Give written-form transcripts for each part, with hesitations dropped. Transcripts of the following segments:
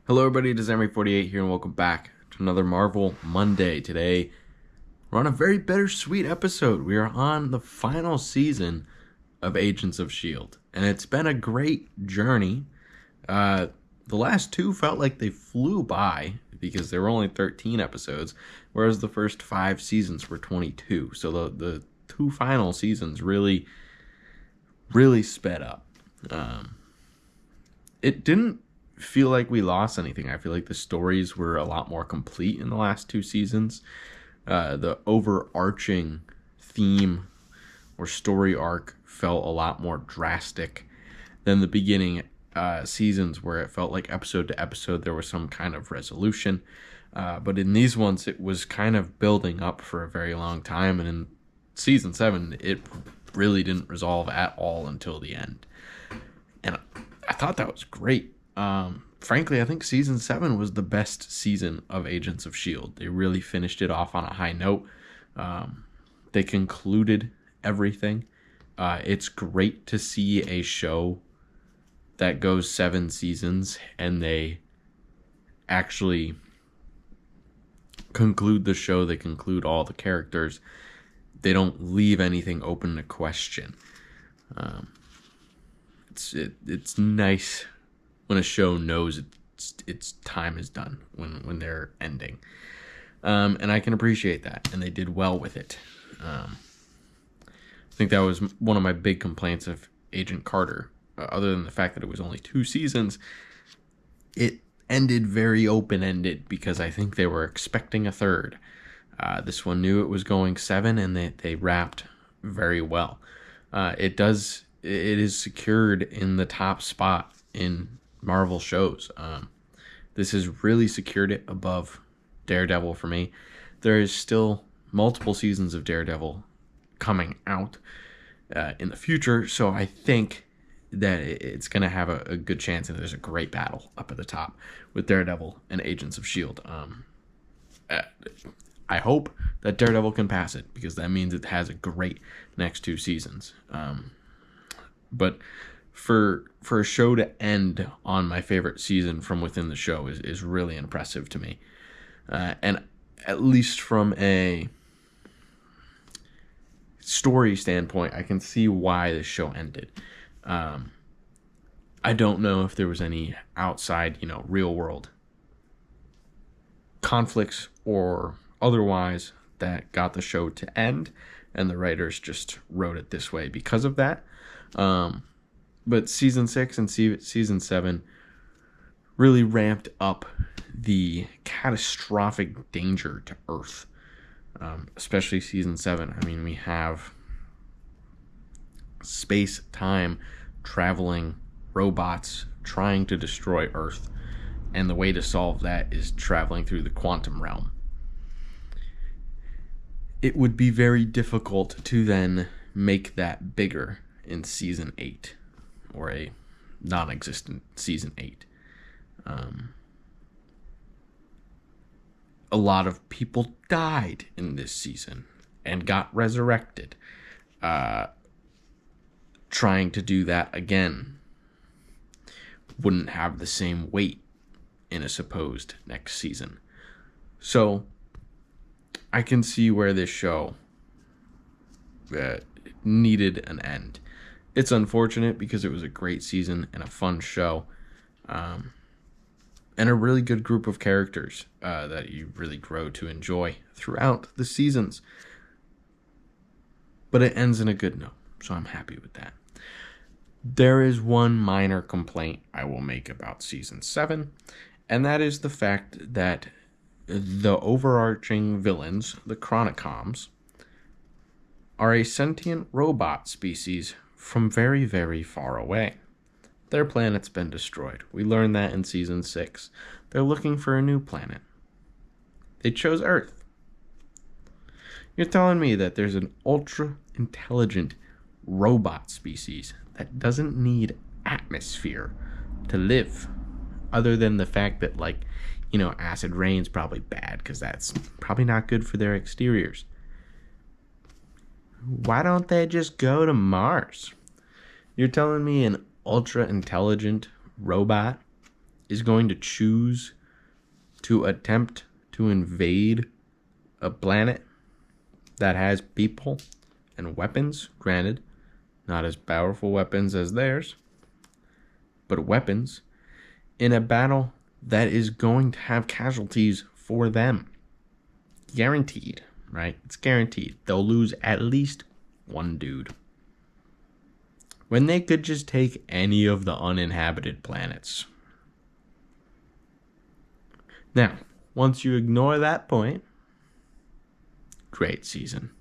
Hello everybody, it is Emery48 here and welcome back to another Marvel Monday. Today, we're on a very bittersweet episode. We are on the final season of Agents of S.H.I.E.L.D. And it's been a great journey. The last two felt like they flew by because there were only 13 episodes, whereas the first 5 seasons were 22. So the two final seasons really sped up. It didn't feel like we lost anything. I feel like the stories were a lot more complete in the last 2 seasons. The overarching theme or story arc felt a lot more drastic than the beginning seasons, where it felt like episode to episode there was some kind of resolution. But in these ones, it was kind of building up for a very long time, and in season 7, it really didn't resolve at all until the end. And I thought that was great. Frankly, I think season 7 was the best season of Agents of S.H.I.E.L.D. They really finished it off on a high note. They concluded everything. It's great to see a show that goes 7 seasons and they actually conclude the show. They conclude all the characters. They don't leave anything open to question. It's nice when a show knows its time is done when they're ending, and I can appreciate that, and they did well with it. I think that was one of my big complaints of Agent Carter. Other than the fact that it was only 2 seasons, it ended very open-ended because I think they were expecting a third. This one knew it was going 7, and they wrapped very well. It is secured in the top spot in Marvel shows. This has really secured it above Daredevil for me. There is still multiple seasons of Daredevil coming out in the future, so I think that it's going to have a good chance, and there's a great battle up at the top with Daredevil and Agents of S.H.I.E.L.D. I hope that Daredevil can pass it, because that means it has a great next 2 seasons. But for a show to end on my favorite season from within the show is really impressive to me. And at least from a story standpoint, I can see why the show ended. I don't know if there was any outside, real world conflicts or otherwise that got the show to end, and the writers just wrote it this way because of that. But season 6 and season 7 really ramped up the catastrophic danger to Earth, especially season 7. I mean, we have space-time traveling robots trying to destroy Earth, and the way to solve that is traveling through the quantum realm. It would be very difficult to then make that bigger in season 8, or a non-existent season 8. A lot of people died in this season and got resurrected. Trying to do that again wouldn't have the same weight in a supposed next season. So I can see where this show needed an end. It's unfortunate because it was a great season and a fun show, and a really good group of characters that you really grow to enjoy throughout the seasons. But it ends in a good note, so I'm happy with that. There is one minor complaint I will make about season 7, and that is the fact that the overarching villains, the Chronicoms, are a sentient robot species from very, very far away. Their planet's been destroyed. We learned that in season 6. They're looking for a new planet. They chose Earth. You're telling me that there's an ultra-intelligent robot species that doesn't need atmosphere to live, other than the fact that, acid rain's probably bad because that's probably not good for their exteriors. Why don't they just go to Mars? You're telling me an ultra intelligent robot is going to choose to attempt to invade a planet that has people and weapons, granted, not as powerful weapons as theirs, but weapons, in a battle that is going to have casualties for them. Guaranteed, right? It's guaranteed. They'll lose at least one dude. When they could just take any of the uninhabited planets. Now, once you ignore that point, great season.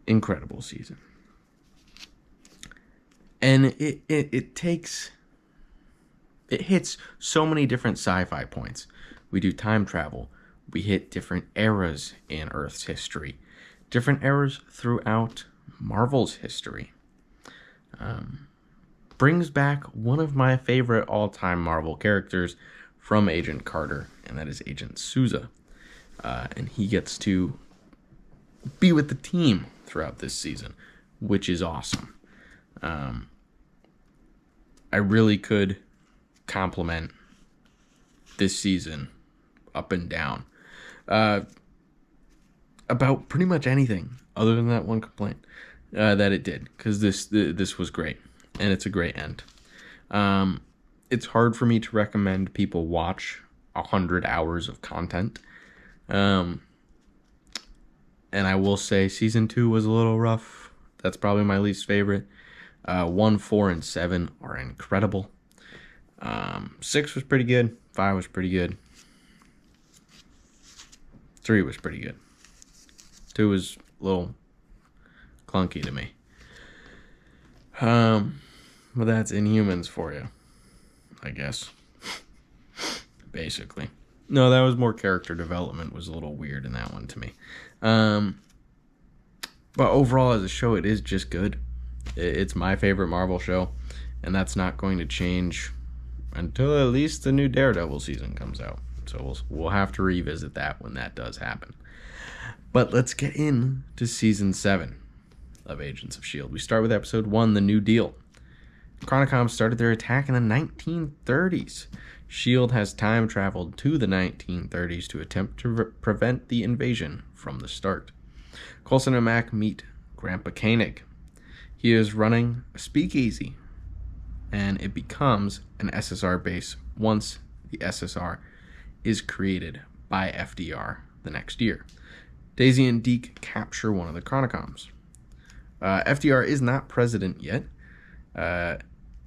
Incredible season. And it hits so many different sci-fi points. We do time travel. We hit different eras in Earth's history. Different eras throughout Marvel's history. Brings back one of my favorite all-time Marvel characters from Agent Carter, and that is Agent Sousa. And he gets to be with the team throughout this season, which is awesome. I really could compliment this season up and down about pretty much anything other than that one complaint that it did, because this was great, and it's a great end. It's hard for me to recommend people watch 100 hours of content. And I will say season 2 was a little rough. That's probably my least favorite. 1, 4, and 7 are incredible. 6 was pretty good. 5 was pretty good. 3 was pretty good. 2 was a little clunky to me. But that's Inhumans for you, I guess. Basically. No, that was more character development, was a little weird in that one to me. But overall as a show, it is just good. It's my favorite Marvel show, and that's not going to change until at least the new Daredevil season comes out. So we'll have to revisit that when that does happen. But let's get into season 7 of Agents of S.H.I.E.L.D. We start with episode 1, The New Deal. Chronicom started their attack in the 1930s. S.H.I.E.L.D. has time traveled to the 1930s to attempt to prevent the invasion from the start. Coulson and Mac meet Grandpa Koenig. He is running a speakeasy, and it becomes an SSR base once the SSR is created by FDR the next year. Daisy and Deke capture one of the Chronicoms. FDR is not president yet.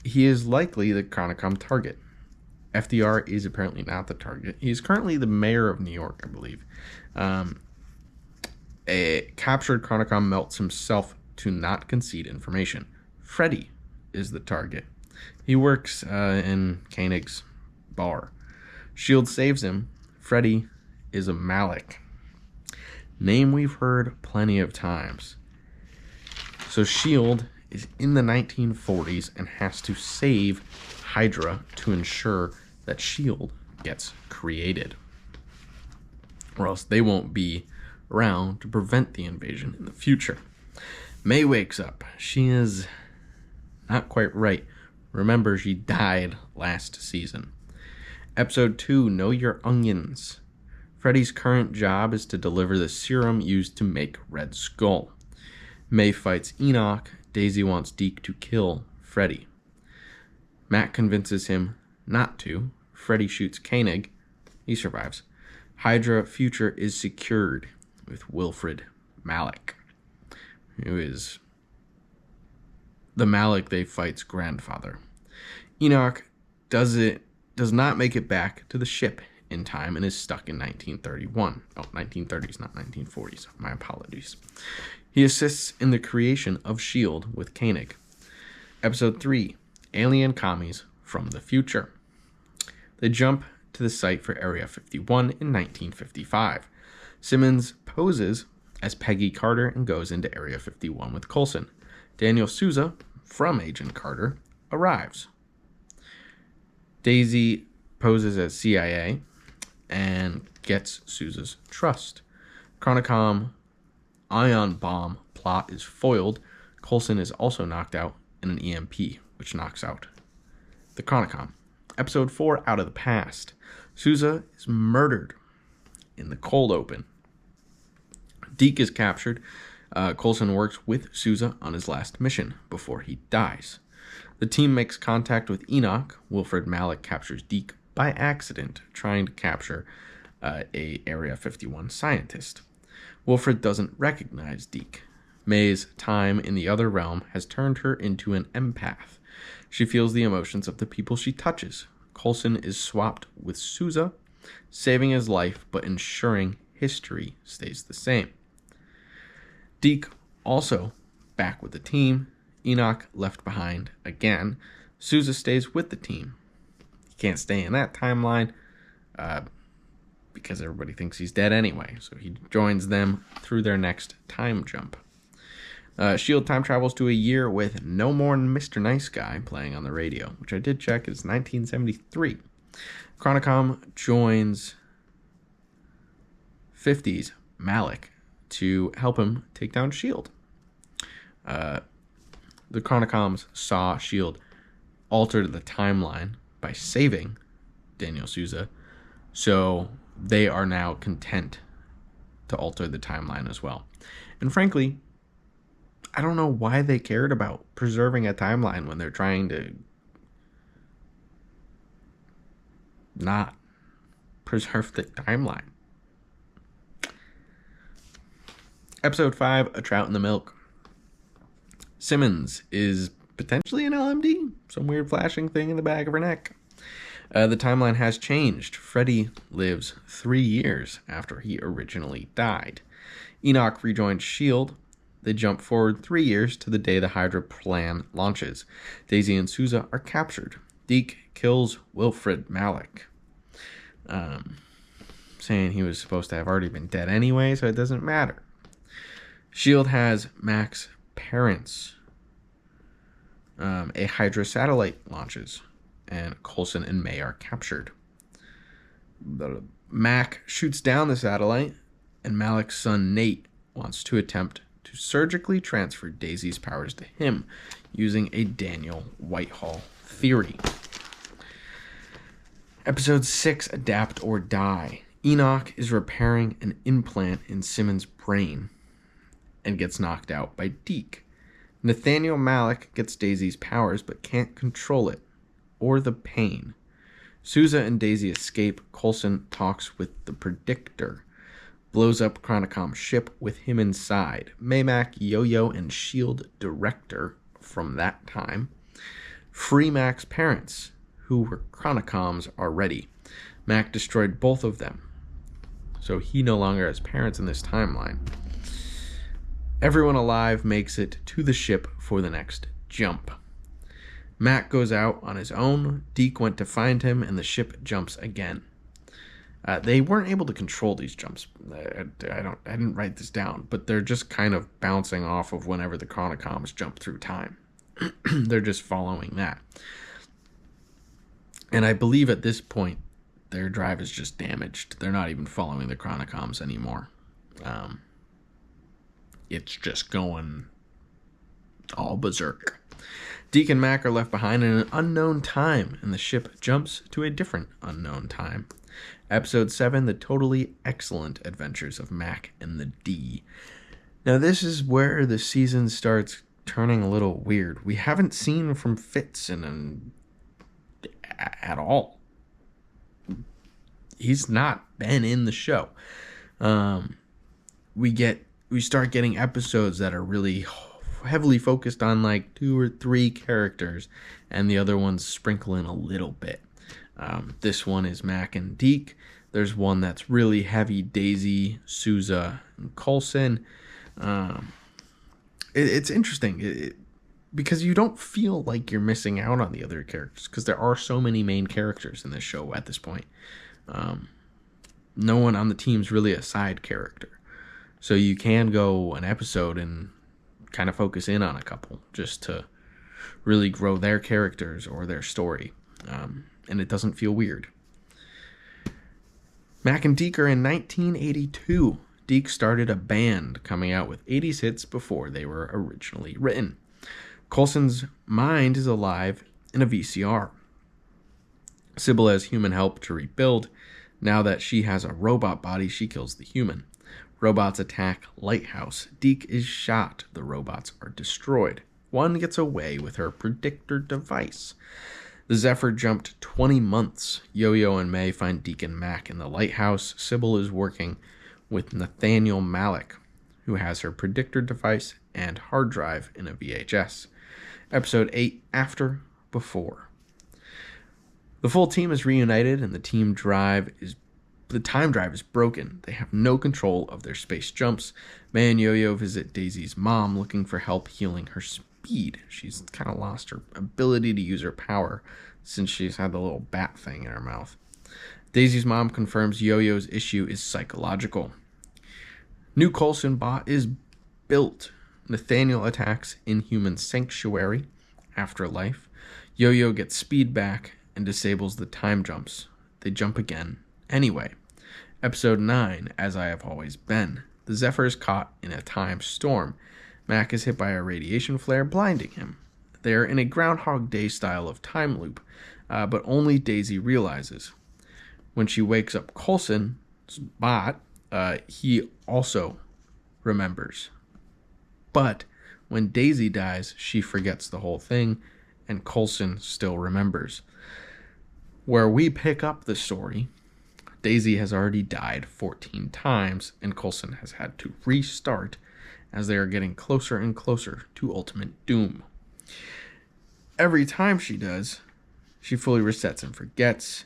He is likely the Chronicom target. FDR is apparently not the target. He's currently the mayor of New York, I believe. A captured Chronicom melts himself to not concede information. Freddy is the target. He works in Koenig's bar. S.H.I.E.L.D. saves him. Freddy is a Malik. Name we've heard plenty of times. So S.H.I.E.L.D. is in the 1940s and has to save Hydra to ensure that S.H.I.E.L.D. gets created, or else they won't be around to prevent the invasion in the future. May wakes up. She is not quite right. Remember, she died last season. Episode 2, Know Your Onions. Freddy's current job is to deliver the serum used to make Red Skull. May fights Enoch. Daisy wants Deke to kill Freddy. Matt convinces him not to. Freddy shoots Koenig. He survives. Hydra future is secured with Wilfred Malik, who is the Malik they fight's grandfather. Enoch does not make it back to the ship in time and is stuck in 1931. Oh, 1930s, not 1940s. My apologies. He assists in the creation of S.H.I.E.L.D. with Koenig. Episode 3, Alien Commies from the Future. They jump to the site for Area 51 in 1955. Simmons poses as Peggy Carter and goes into Area 51 with Coulson. Daniel Sousa, from Agent Carter, arrives. Daisy poses as CIA and gets Sousa's trust. Chronicom ion bomb plot is foiled. Coulson is also knocked out in an EMP, which knocks out the Chronicom. Episode 4, Out of the Past. Sousa is murdered in the cold open. Deke is captured. Coulson works with Sousa on his last mission before he dies. The team makes contact with Enoch. Wilfred Malik captures Deke by accident, trying to capture a Area 51 scientist. Wilfred doesn't recognize Deke. May's time in the other realm has turned her into an empath. She feels the emotions of the people she touches. Coulson is swapped with Sousa, saving his life but ensuring history stays the same. Deke also back with the team. Enoch left behind again. Sousa stays with the team. He can't stay in that timeline because everybody thinks he's dead anyway. So he joins them through their next time jump. S.H.I.E.L.D. time travels to a year with No More Mr. Nice Guy playing on the radio, which I did check is 1973. Chronicom joins 50s Malik to help him take down S.H.I.E.L.D. The Chronicoms saw S.H.I.E.L.D. alter the timeline by saving Daniel Sousa, so they are now content to alter the timeline as well. And frankly, I don't know why they cared about preserving a timeline when they're trying to not preserve the timeline. Episode 5, A Trout in the Milk. Simmons is potentially an LMD, some weird flashing thing in the back of her neck. The timeline has changed. Freddy lives 3 years after he originally died. Enoch rejoins S.H.I.E.L.D. They jump forward 3 years to the day the Hydra plan launches. Daisy and Sousa are captured. Deke kills Wilfred Malik, saying he was supposed to have already been dead anyway, so it doesn't matter. S.H.I.E.L.D. has Mac's parents. A Hydra satellite launches, and Coulson and May are captured. Mac shoots down the satellite, and Malik's son Nate wants to attempt to surgically transfer Daisy's powers to him using a Daniel Whitehall theory. Episode 6, Adapt or Die. Enoch is repairing an implant in Simmons' brain and gets knocked out by Deke. Nathaniel Malik gets Daisy's powers but can't control it or the pain. Sousa and Daisy escape. Coulson talks with the Predictor. Blows up Chronicom's ship with him inside. Maymac, Yo-Yo, and S.H.I.E.L.D. director from that time. Free Mac's parents, who were Chronicoms already. Mac destroyed both of them, so he no longer has parents in this timeline. Everyone alive makes it to the ship for the next jump. Mac goes out on his own. Deke went to find him, and the ship jumps again. They weren't able to control these jumps. I didn't write this down, but they're just kind of bouncing off of whenever the Chronicoms jump through time. They're just following that. And I believe at this point, their drive is just damaged. They're not even following the Chronicoms anymore. It's just going all berserk. Deke and Mac are left behind in an unknown time, and the ship jumps to a different unknown time. Episode 7, The Totally Excellent Adventures of Mac and the D. Now, this is where the season starts turning a little weird. We haven't seen from Fitz at all. He's not been in the show. We start getting episodes that are really heavily focused on like 2 or 3 characters, and the other ones sprinkle in a little bit. This one is Mac and Deke. There's one that's really heavy, Daisy, Sousa, and Coulson. It's interesting because you don't feel like you're missing out on the other characters because there are so many main characters in this show at this point. No one on the team's really a side character. So you can go an episode and kind of focus in on a couple just to really grow their characters or their story. And it doesn't feel weird. Mac and Deke are in 1982. Deke started a band coming out with 80s hits before they were originally written. Coulson's mind is alive in a VCR. Sybil has human help to rebuild. Now that she has a robot body, she kills the human. Robots attack Lighthouse. Deke is shot. The robots are destroyed. One gets away with her predictor device. The Zephyr jumped 20 months. Yo-Yo and May find Deke and Mac in the lighthouse. Sybil is working with Nathaniel Malik, who has her predictor device and hard drive in a VHS. Episode 8, After, Before. The full team is reunited, and the time drive is broken. They have no control of their space jumps. May and Yo-Yo visit Daisy's mom, looking for help healing her speed. She's kind of lost her ability to use her power since she's had the little bat thing in her mouth. Daisy's mom confirms Yo-Yo's issue is psychological. New Coulson bot is built. Nathaniel attacks Inhuman Sanctuary, Afterlife. Yo-Yo gets speed back and disables the time jumps. They jump again anyway. Episode 9, As I Have Always Been. The Zephyr is caught in a time storm. Mac is hit by a radiation flare, blinding him. They are in a Groundhog Day style of time loop, but only Daisy realizes. When she wakes up Coulson's bot, he also remembers. But when Daisy dies, she forgets the whole thing, and Coulson still remembers. Where we pick up the story, Daisy has already died 14 times, and Coulson has had to restart as they are getting closer and closer to ultimate doom. Every time she does, she fully resets and forgets.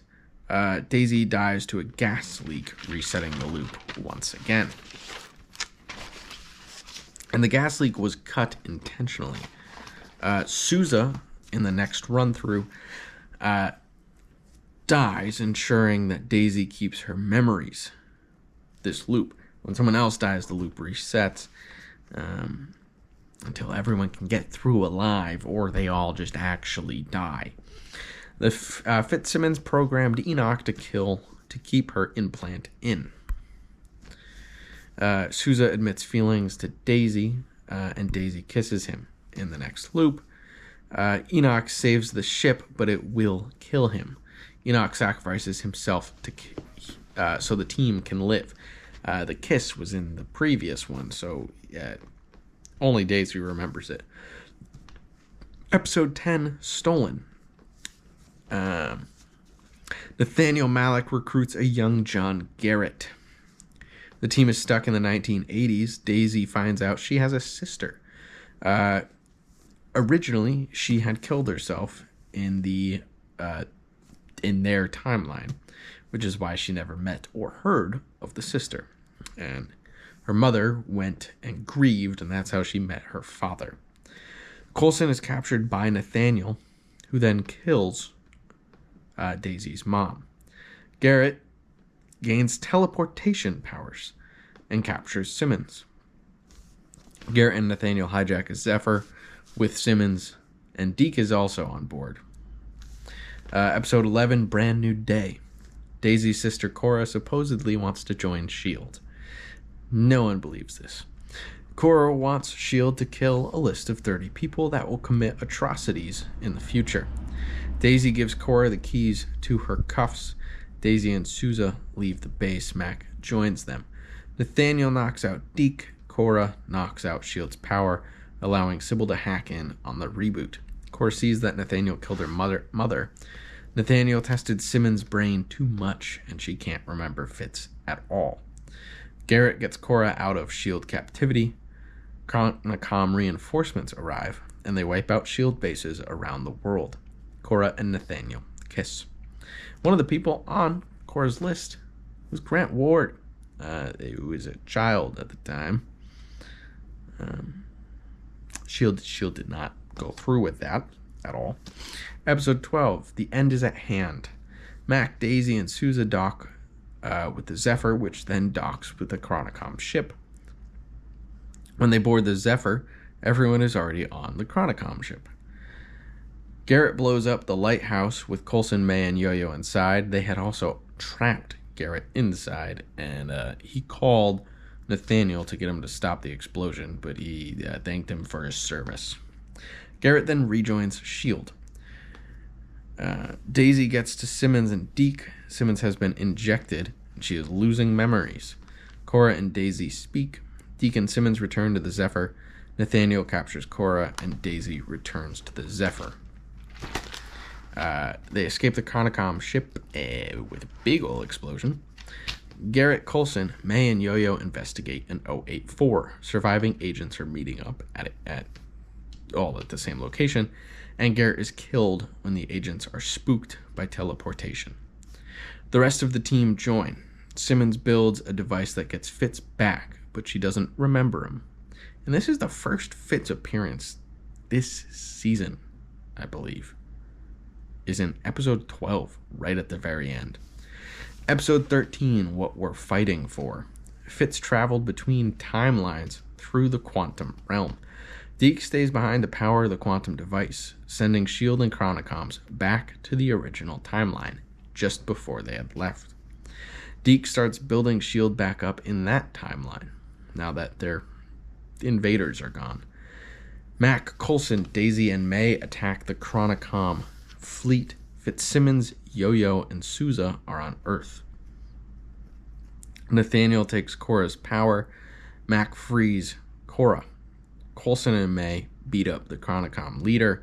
Daisy dies to a gas leak, resetting the loop once again. And the gas leak was cut intentionally. Sousa, in the next run-through, dies, ensuring that Daisy keeps her memories. This loop. When someone else dies, the loop resets until everyone can get through alive, or they all just actually die. The Fitzsimmons programmed Enoch to keep her implant in. Sousa admits feelings to Daisy, and Daisy kisses him. In the next loop, Enoch saves the ship, but it will kill him. Enoch sacrifices himself so the team can live. The kiss was in the previous one, so only Daisy remembers it. Episode 10, Stolen. Nathaniel Malik recruits a young John Garrett. The team is stuck in the 1980s. Daisy finds out she has a sister. Originally, she had killed herself in their timeline, which is why she never met or heard of the sister. And her mother went and grieved, and that's how she met her father. Coulson is captured by Nathaniel, who then kills Daisy's mom. Garrett gains teleportation powers and captures Simmons. Garrett and Nathaniel hijack a Zephyr with Simmons, and Deke is also on board. Episode 11, Brand New Day. Daisy's sister Cora supposedly wants to join S.H.I.E.L.D. No one believes this. Cora wants S.H.I.E.L.D. to kill a list of 30 people that will commit atrocities in the future. Daisy gives Cora the keys to her cuffs. Daisy and Sousa leave the base. Mac joins them. Nathaniel knocks out Deke. Cora knocks out S.H.I.E.L.D.'s power, allowing Sybil to hack in on the reboot. Cora sees that Nathaniel killed her mother. Nathaniel tested Simmons' brain too much, and she can't remember Fitz at all. Garrett gets Cora out of S.H.I.E.L.D. captivity. Chronicom reinforcements arrive, and they wipe out S.H.I.E.L.D. bases around the world. Cora and Nathaniel kiss. One of the people on Cora's list was Grant Ward, who was a child at the time. S.H.I.E.L.D. did not go through with that at all. Episode 12, The End is at Hand. Mac, Daisy, and Sousa dock with the Zephyr, which then docks with the Chronicom ship. When they board the Zephyr, everyone is already on the Chronicom ship. Garrett blows up the lighthouse with Coulson, May, and Yo-Yo inside. They had also trapped Garrett inside, and he called Nathaniel to get him to stop the explosion, but he thanked him for his service. Garrett then rejoins S.H.I.E.L.D. Daisy gets to Simmons and Deke. Simmons has been injected, and she is losing memories. Cora and Daisy speak. Deke and Simmons return to the Zephyr. Nathaniel captures Cora, and Daisy returns to the Zephyr. They escape the Chronicom ship with a big ol' explosion. Garrett, Coulson, May, and Yo-Yo investigate an 084. Surviving agents are meeting up at all at the same location, and Garrett is killed when the agents are spooked by teleportation. The rest of the team join. Simmons builds a device that gets Fitz back, but she doesn't remember him. And this is the first Fitz appearance this season, I believe, is in episode 12, right at the very end. Episode 13, What We're Fighting For. Fitz traveled between timelines through the quantum realm. Deke stays behind to power the quantum device, sending S.H.I.E.L.D. and Chronicoms back to the original timeline, just before they had left. Deke starts building S.H.I.E.L.D. back up in that timeline, now that their invaders are gone. Mac, Coulson, Daisy, and May attack the Chronicom fleet. Fitzsimmons, Yo-Yo, and Sousa are on Earth. Nathaniel takes Cora's power. Mac frees Cora. Coulson and May beat up the Chronicom leader.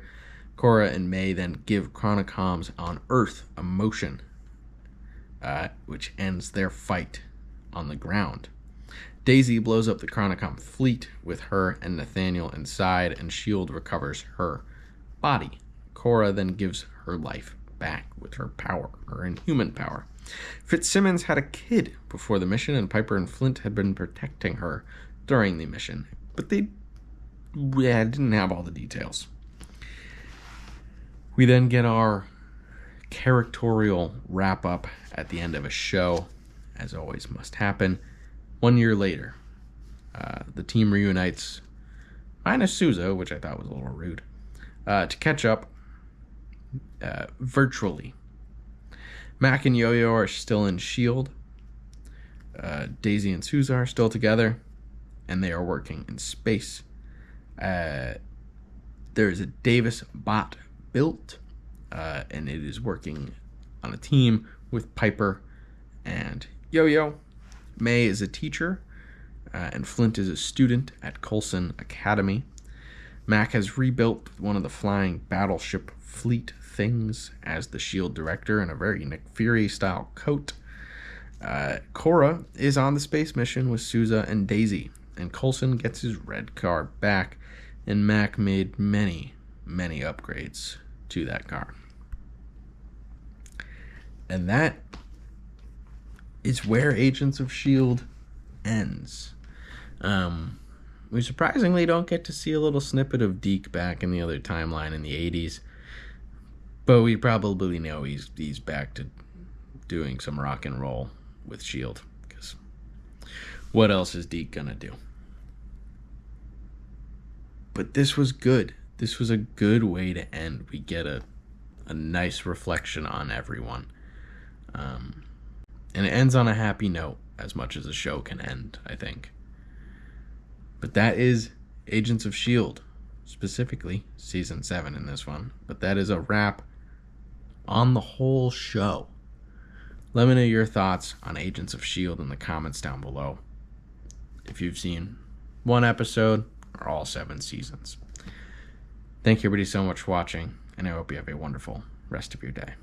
Cora and May then give Chronicoms on Earth a motion, which ends their fight on the ground. Daisy blows up the Chronicom fleet with her and Nathaniel inside, and S.H.I.E.L.D. recovers her body. Cora then gives her life back with her power, her inhuman power. Fitzsimmons had a kid before the mission, and Piper and Flint had been protecting her during the mission, but they didn't have all the details. We then get our characterial wrap-up at the end of a show, as always must happen. 1 year later, the team reunites, minus Sousa, which I thought was a little rude, to catch up virtually. Mac and Yo-Yo are still in S.H.I.E.L.D. Daisy and Sousa are still together, and they are working in space. There is a Davis bot built, and it is working on a team with Piper and Yo-Yo. May is a teacher, and Flint is a student at Coulson Academy. Mac has rebuilt one of the flying battleship fleet things as the S.H.I.E.L.D. director in a very Nick Fury-style coat. Cora is on the space mission with Sousa and Daisy, and Coulson gets his red car back, and Mac made many, many upgrades to that car. And that is where Agents of S.H.I.E.L.D. ends. We surprisingly don't get to see a little snippet of Deke back in the other timeline in the 80s, but we probably know he's back to doing some rock and roll with S.H.I.E.L.D., because what else is Deke gonna do? But this was good. This was a good way to end. We get a nice reflection on everyone. And it ends on a happy note, as much as a show can end, I think. But that is Agents of S.H.I.E.L.D., specifically Season 7 in this one. But that is a wrap on the whole show. Let me know your thoughts on Agents of S.H.I.E.L.D. in the comments down below. If you've seen one episode or all 7 seasons. Thank you everybody so much for watching, and I hope you have a wonderful rest of your day.